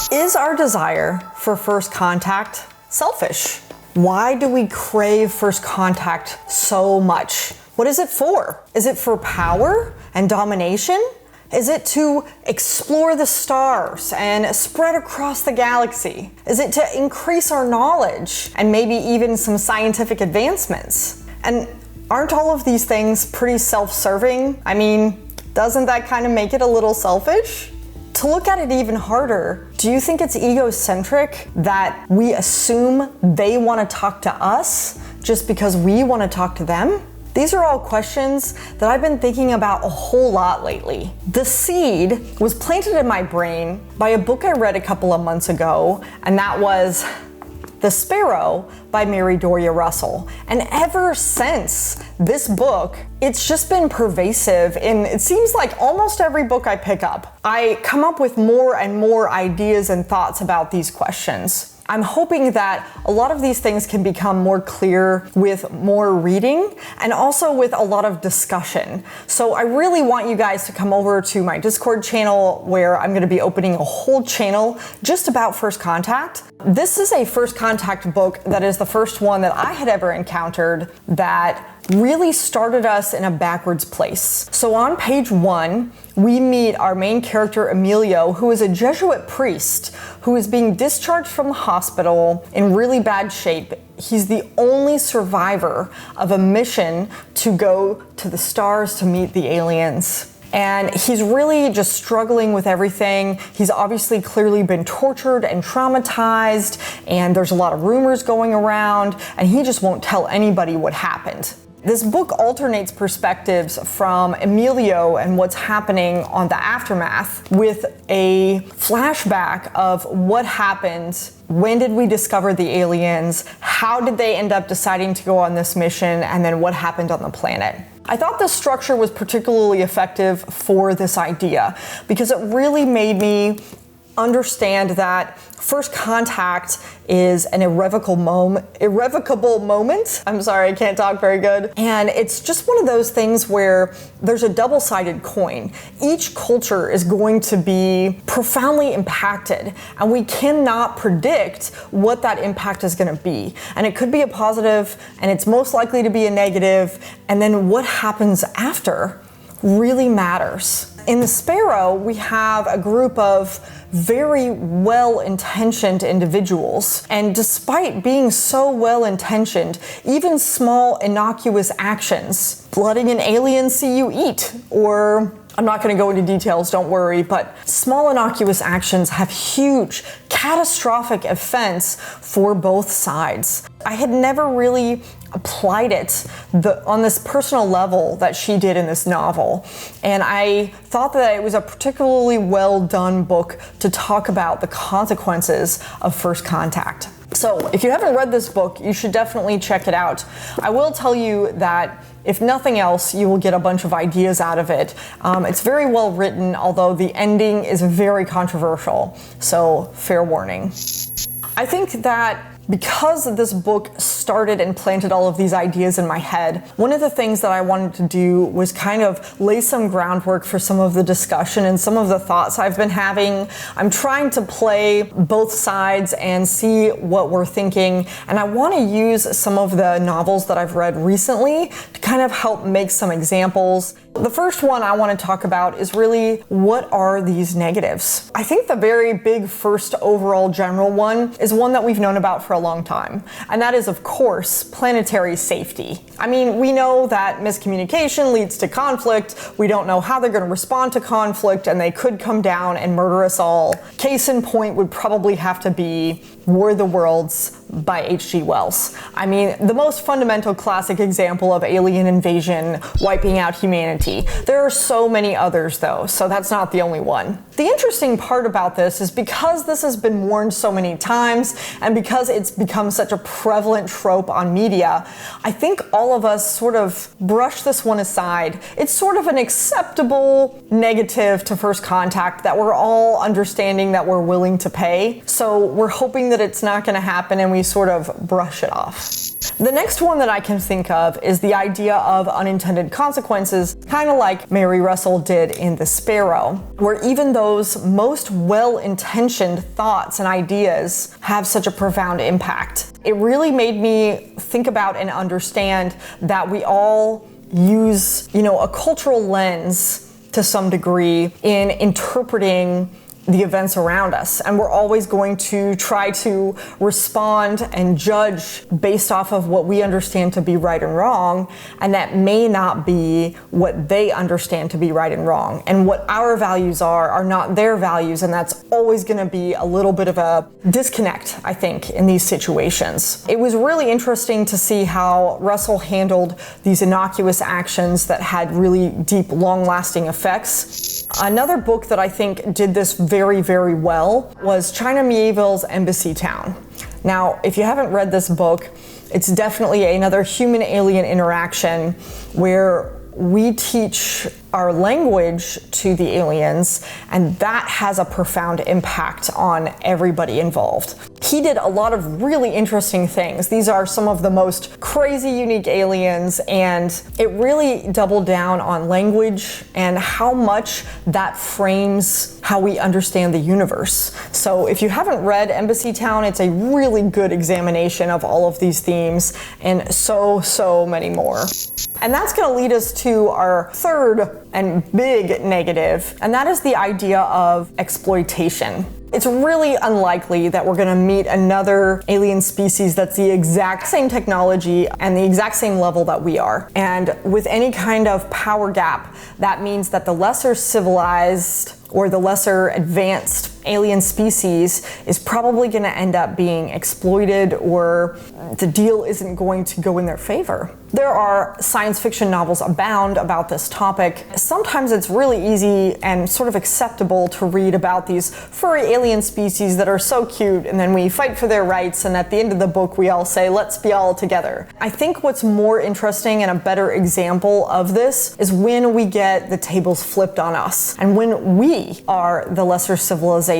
Is our desire for first contact selfish? Why do we crave first contact so much? What is it for? Is it for power and domination? Is it to explore the stars and spread across the galaxy? Is it to increase our knowledge and maybe even some scientific advancements? And aren't all of these things pretty self-serving? I mean, doesn't that kind of make it a little selfish? To look at it even harder, do you think it's egocentric that we assume they want to talk to us just because we want to talk to them? These are all questions that I've been thinking about a whole lot lately. The seed was planted in my brain by a book I read a couple of months ago, and that was The Sparrow by Mary Doria Russell. And ever since this book, it's just been pervasive in, it seems like almost every book I pick up. I come up with more and more ideas and thoughts about these questions. I'm hoping that a lot of these things can become more clear with more reading and also with a lot of discussion. So I really want you guys to come over to my Discord channel where I'm going to be opening a whole channel just about first contact. This is a first contact book that is the first one that I had ever encountered that really started us in a backwards place. So on page 1, we meet our main character Emilio, who is a Jesuit priest who is being discharged from the hospital in really bad shape. He's the only survivor of a mission to go to the stars to meet the aliens. And he's really just struggling with everything. He's obviously clearly been tortured and traumatized, and there's a lot of rumors going around, and he just won't tell anybody what happened. This book alternates perspectives from Emilio and what's happening on the aftermath with a flashback of what happened. When did we discover the aliens? How did they end up deciding to go on this mission? And then what happened on the planet? I thought the structure was particularly effective for this idea because it really made me understand that first contact is an irrevocable moment. I'm sorry, I can't talk very good. And it's just one of those things where there's a double-sided coin. Each culture is going to be profoundly impacted, and we cannot predict what that impact is going to be. And it could be a positive, and it's most likely to be a negative, and then what happens after really matters. In The Sparrow, we have a group of very well-intentioned individuals, and despite being so well-intentioned, even small innocuous actions, letting an alien see you eat, or I'm not going to go into details, don't worry, but small innocuous actions have huge, catastrophic effects for both sides. I had never really applied it on this personal level that she did in this novel. And I thought that it was a particularly well done book to talk about the consequences of first contact. So if you haven't read this book, you should definitely check it out. I will tell you that if nothing else, you will get a bunch of ideas out of it. It's very well written, although the ending is very controversial. So fair warning. I think that because this book started and planted all of these ideas in my head, one of the things that I wanted to do was kind of lay some groundwork for some of the discussion and some of the thoughts I've been having. I'm trying to play both sides and see what we're thinking, and I want to use some of the novels that I've read recently to kind of help make some examples. The first one I want to talk about is really, what are these negatives? I think the very big first overall general one is one that we've known about for a long time, and that is, of course, planetary safety. I mean, we know that miscommunication leads to conflict. We don't know how they're going to respond to conflict, and they could come down and murder us all. Case in point would probably have to be War of the Worlds by H.G. Wells. I mean, the most fundamental classic example of alien invasion wiping out humanity. There are so many others though, so that's not the only one. The interesting part about this is because this has been warned so many times and because it's become such a prevalent trope on media, I think all of us sort of brush this one aside. It's sort of an acceptable negative to first contact that we're all understanding that we're willing to pay. So we're hoping that it's not going to happen and we sort of brush it off. The next one that I can think of is the idea of unintended consequences, kind of like Mary Russell did in The Sparrow, where even those most well-intentioned thoughts and ideas have such a profound impact. It really made me think about and understand that we all use, a cultural lens to some degree in interpreting the events around us, and we're always going to try to respond and judge based off of what we understand to be right and wrong, and that may not be what they understand to be right and wrong, and what our values are not their values, and that's always going to be a little bit of a disconnect, I think, in these situations. It was really interesting to see how Russell handled these innocuous actions that had really deep, long-lasting effects. Another book that I think did this very, very well was China Miéville's Embassy Town. Now, if you haven't read this book, it's definitely another human-alien interaction where we teach our language to the aliens, and that has a profound impact on everybody involved. He did a lot of really interesting things. These are some of the most crazy, unique aliens, and it really doubled down on language and how much that frames how we understand the universe. So if you haven't read Embassy Town, it's a really good examination of all of these themes and so many more. And that's going to lead us to our third and big negative, and that is the idea of exploitation. It's really unlikely that we're going to meet another alien species that's the exact same technology and the exact same level that we are. And with any kind of power gap, that means that the lesser civilized or the lesser advanced alien species is probably going to end up being exploited, or the deal isn't going to go in their favor. There are science fiction novels abound about this topic. Sometimes it's really easy and sort of acceptable to read about these furry alien species that are so cute, and then we fight for their rights, and at the end of the book we all say, let's be all together. I think what's more interesting and a better example of this is when we get the tables flipped on us, and when we are the lesser civilization.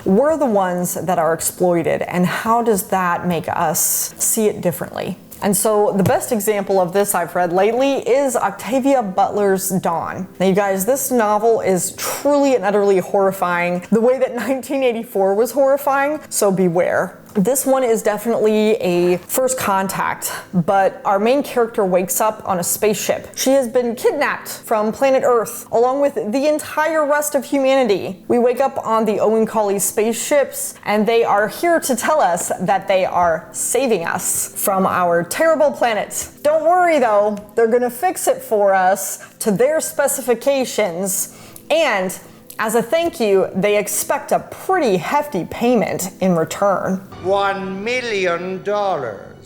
We're the ones that are exploited, and how does that make us see it differently? And so the best example of this I've read lately is Octavia Butler's Dawn. Now you guys, this novel is truly and utterly horrifying, the way that 1984 was horrifying, so beware. This one is definitely a first contact, but our main character wakes up on a spaceship. She has been kidnapped from planet Earth, along with the entire rest of humanity. We wake up on the Owen Colley spaceships, and they are here to tell us that they are saving us from our terrible planet. Don't worry though, they're gonna fix it for us to their specifications, and as a thank you, they expect a pretty hefty payment in return. $1 million.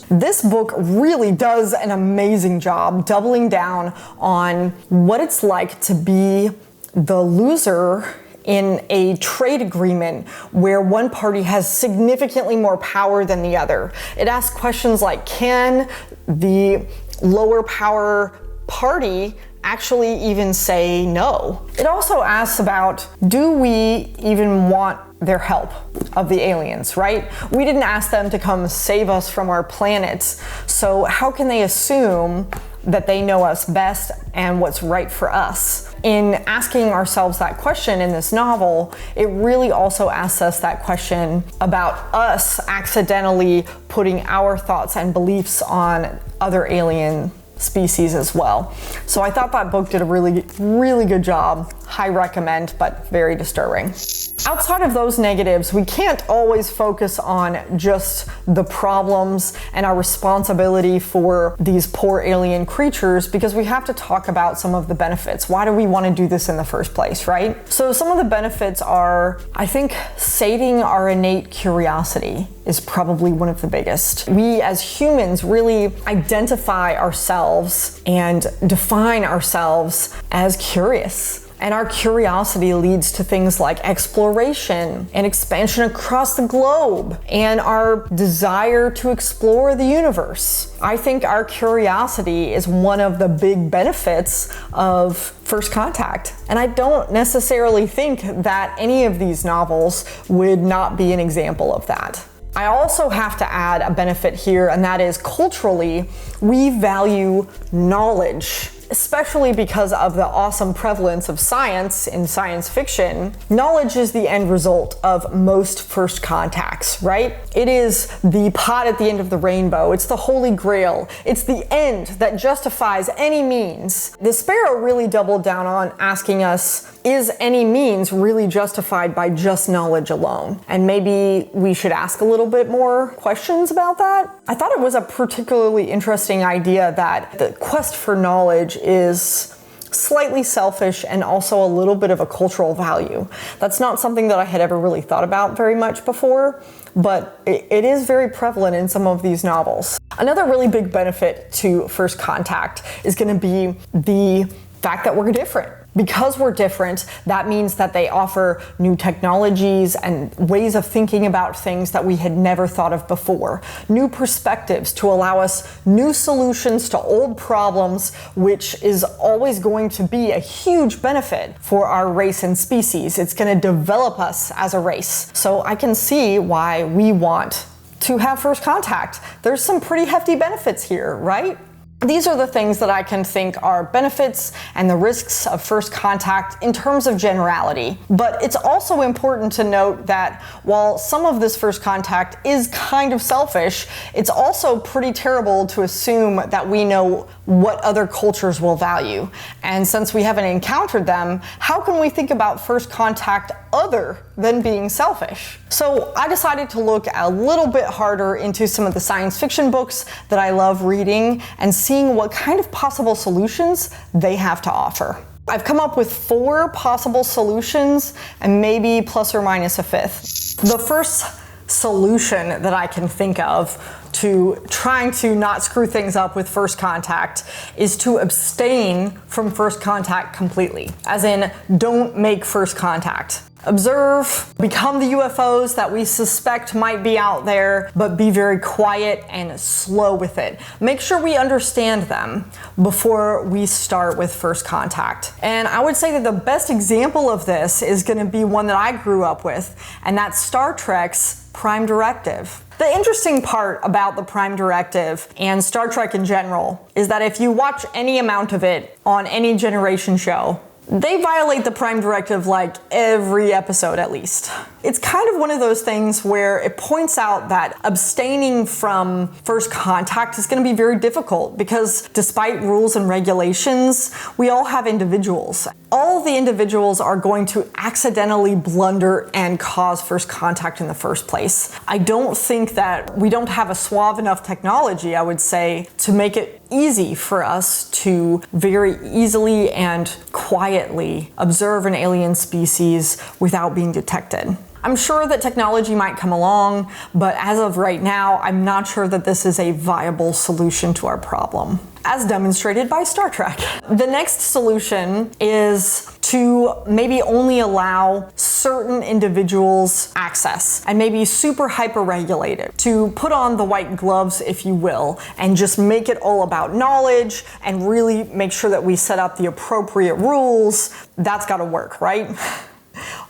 This book really does an amazing job doubling down on what it's like to be the loser in a trade agreement where one party has significantly more power than the other. It asks questions like, can the lower power party actually even say no? It also asks about, do we even want their help of the aliens, right? We didn't ask them to come save us from our planet, so how can they assume that they know us best and what's right for us? In asking ourselves that question in this novel, it really also asks us that question about us accidentally putting our thoughts and beliefs on other alien species as well. So I thought that book did a really good job. High recommend, but very disturbing. Outside of those negatives, we can't always focus on just the problems and our responsibility for these poor alien creatures, because we have to talk about some of the benefits. Why do we want to do this in the first place, right? So some of the benefits are, I think, sating our innate curiosity is probably one of the biggest. We as humans really identify ourselves and define ourselves as curious. And our curiosity leads to things like exploration and expansion across the globe and our desire to explore the universe. I think our curiosity is one of the big benefits of First Contact. And I don't necessarily think that any of these novels would not be an example of that. I also have to add a benefit here, and that is culturally, we value knowledge. Especially because of the awesome prevalence of science in science fiction, knowledge is the end result of most first contacts, right? It is the pot at the end of the rainbow. It's the holy grail. It's the end that justifies any means. The Sparrow really doubled down on asking us, is any means really justified by just knowledge alone? And maybe we should ask a little bit more questions about that. I thought it was a particularly interesting idea that the quest for knowledge is slightly selfish and also a little bit of a cultural value. That's not something that I had ever really thought about very much before, but it is very prevalent in some of these novels. Another really big benefit to First Contact is going to be the fact that we're different. Because we're different, that means that they offer new technologies and ways of thinking about things that we had never thought of before. New perspectives to allow us new solutions to old problems, which is always going to be a huge benefit for our race and species. It's going to develop us as a race. So I can see why we want to have First Contact. There's some pretty hefty benefits here, right? These are the things that I can think are benefits and the risks of First Contact in terms of generality. But it's also important to note that while some of this First Contact is kind of selfish, it's also pretty terrible to assume that we know what other cultures will value. And since we haven't encountered them, how can we think about First Contact other than being selfish? So I decided to look a little bit harder into some of the science fiction books that I love reading and seeing what kind of possible solutions they have to offer. I've come up with 4 possible solutions and maybe plus or minus a 5th. The first solution that I can think of to trying to not screw things up with First Contact is to abstain from First Contact completely. As in, don't make First Contact. Observe, become the UFOs that we suspect might be out there, but be very quiet and slow with it. Make sure we understand them before we start with First Contact. And I would say that the best example of this is going to be one that I grew up with, and that's Star Trek's Prime Directive. The interesting part about the Prime Directive and Star Trek in general is that if you watch any amount of it on any generation show, they violate the Prime Directive like every episode at least. It's kind of one of those things where it points out that abstaining from First Contact is going to be very difficult because despite rules and regulations, we all have individuals. All of the individuals are going to accidentally blunder and cause First Contact in the first place. I don't think that we don't have a suave enough technology, I would say, to make it easy for us to very easily and quietly observe an alien species without being detected. I'm sure that technology might come along, but as of right now, I'm not sure that this is a viable solution to our problem, as demonstrated by Star Trek. The next solution is to maybe only allow certain individuals access and maybe super hyper regulate it, to put on the white gloves, if you will, and just make it all about knowledge and really make sure that we set up the appropriate rules. That's gotta work, right?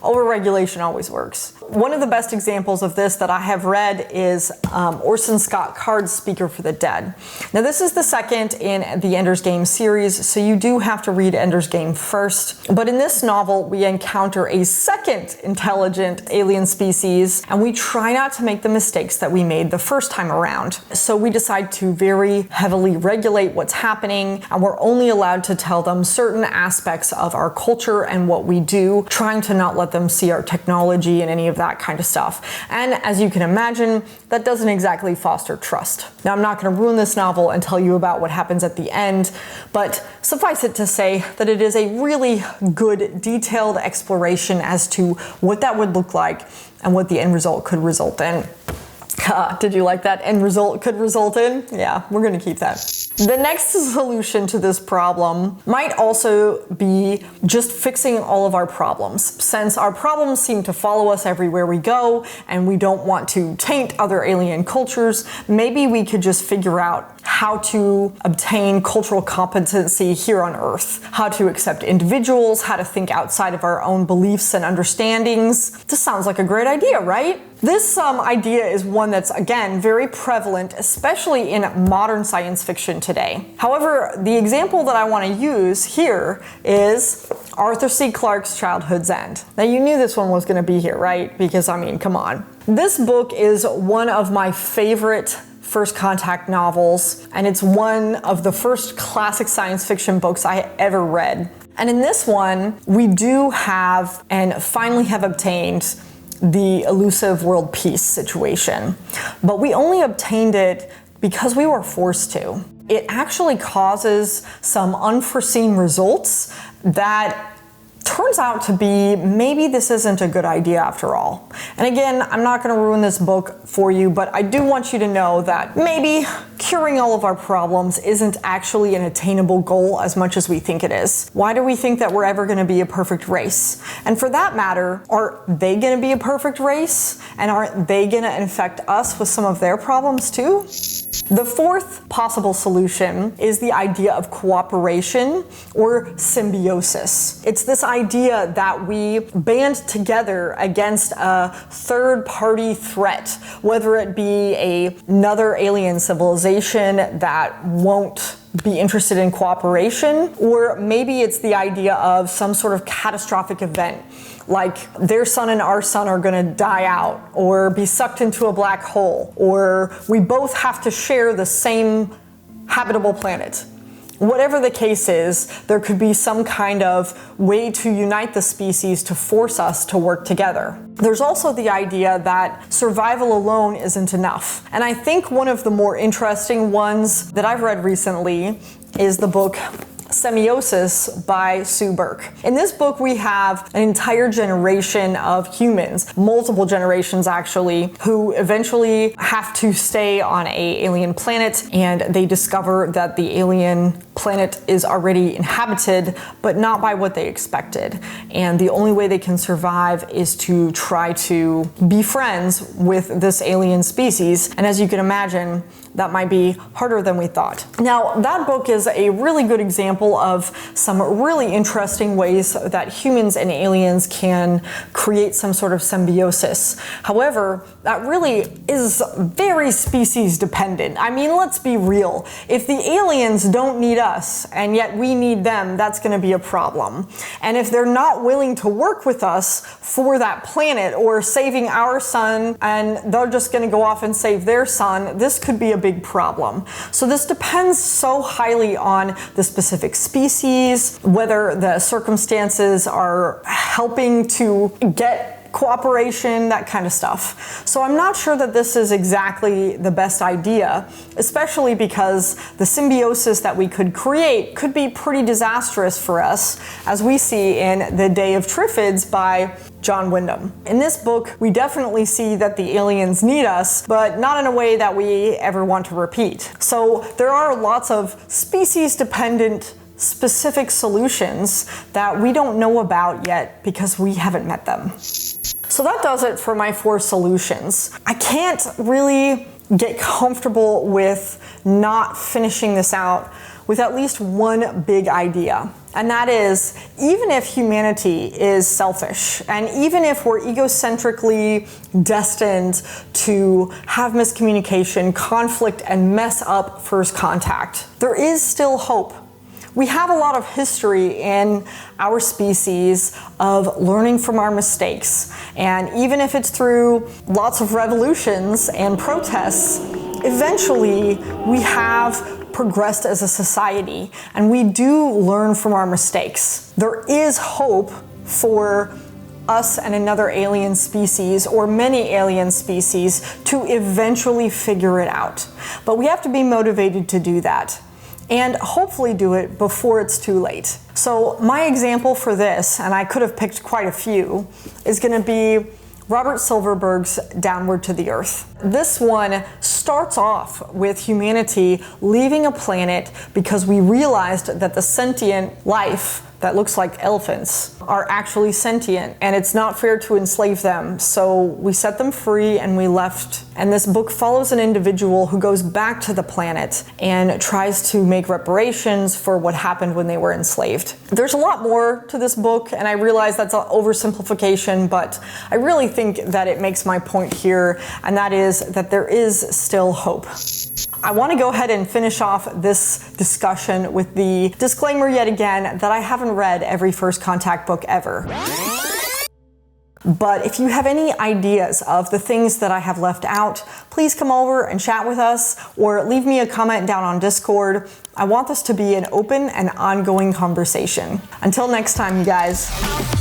Overregulation always works. One of the best examples of this that I have read is Orson Scott Card's Speaker for the Dead. Now this is the second in the Ender's Game series, so you do have to read Ender's Game first. But in this novel, we encounter a second intelligent alien species, and we try not to make the mistakes that we made the first time around. So we decide to very heavily regulate what's happening, and we're only allowed to tell them certain aspects of our culture and what we do, trying to not let them see our technology and any of that kind of stuff. And as you can imagine, that doesn't exactly foster trust. Now, I'm not going to ruin this novel and tell you about what happens at the end, but suffice it to say that it is a really good, detailed exploration as to what that would look like and what the end result could result in. Did you like that? End result could result in? Yeah, we're going to keep that. The next solution to this problem might also be just fixing all of our problems. Since our problems seem to follow us everywhere we go and we don't want to taint other alien cultures, maybe we could just figure out how to obtain cultural competency here on Earth, how to accept individuals, how to think outside of our own beliefs and understandings. This sounds like a great idea, right? This idea is one that's, again, very prevalent, especially in modern science fiction today. However, the example that I want to use here is Arthur C. Clarke's Childhood's End. Now, you knew this one was going to be here, right? Because, I mean, come on. This book is one of my favorite first contact novels, and it's one of the first classic science fiction books I ever read. And in this one, we do have and finally have obtained the elusive world peace situation. But we only obtained it because we were forced to. It actually causes some unforeseen results that turns out to be maybe this isn't a good idea after all. And again, I'm not going to ruin this book for you, but I do want you to know that maybe curing all of our problems isn't actually an attainable goal as much as we think it is. Why do we think that we're ever going to be a perfect race? And for that matter, are they going to be a perfect race? And aren't they going to infect us with some of their problems too? The fourth possible solution is the idea of cooperation or symbiosis. It's this idea that we band together against a third-party threat, whether it be another alien civilization that won't be interested in cooperation, or maybe it's the idea of some sort of catastrophic event, like their sun and our sun are going to die out, or be sucked into a black hole, or we both have to share the same habitable planet. Whatever the case is, there could be some kind of way to unite the species to force us to work together. There's also the idea that survival alone isn't enough. And I think one of the more interesting ones that I've read recently is the book Semiosis by Sue Burke. In this book, we have an entire generation of humans, multiple generations actually, who eventually have to stay on an alien planet, and they discover that the alien planet is already inhabited, but not by what they expected. And the only way they can survive is to try to be friends with this alien species. And as you can imagine, that might be harder than we thought. Now, that book is a really good example of some really interesting ways that humans and aliens can create some sort of symbiosis. However, that really is very species dependent. I mean, let's be real. If the aliens don't need us and yet we need them, that's going to be a problem. And if they're not willing to work with us for that planet or saving our sun and they're just going to go off and save their sun, this could be a big problem. So this depends so highly on the specific species, whether the circumstances are helping to get cooperation, that kind of stuff. So I'm not sure that this is exactly the best idea, especially because the symbiosis that we could create could be pretty disastrous for us, as we see in The Day of Triffids by John Wyndham. In this book, we definitely see that the aliens need us, but not in a way that we ever want to repeat. So there are lots of species-dependent specific solutions that we don't know about yet because we haven't met them. So that does it for my 4 solutions. I can't really get comfortable with not finishing this out with at least one big idea. And that is, even if humanity is selfish, and even if we're egocentrically destined to have miscommunication, conflict, and mess up first contact, there is still hope. We have a lot of history in our species of learning from our mistakes. And even if it's through lots of revolutions and protests, eventually we have progressed as a society and we do learn from our mistakes. There is hope for us and another alien species or many alien species to eventually figure it out. But we have to be motivated to do that, and hopefully do it before it's too late. So my example for this, and I could have picked quite a few, is going to be Robert Silverberg's Downward to the Earth. This one starts off with humanity leaving a planet because we realized that the sentient life that looks like elephants are actually sentient, and it's not fair to enslave them. So we set them free and we left. And this book follows an individual who goes back to the planet and tries to make reparations for what happened when they were enslaved. There's a lot more to this book, and I realize that's an oversimplification, but I really think that it makes my point here, and that is that there is still hope. I want to go ahead and finish off this discussion with the disclaimer yet again that I haven't read every First Contact book ever. But if you have any ideas of the things that I have left out, please come over and chat with us or leave me a comment down on Discord. I want this to be an open and ongoing conversation. Until next time, you guys.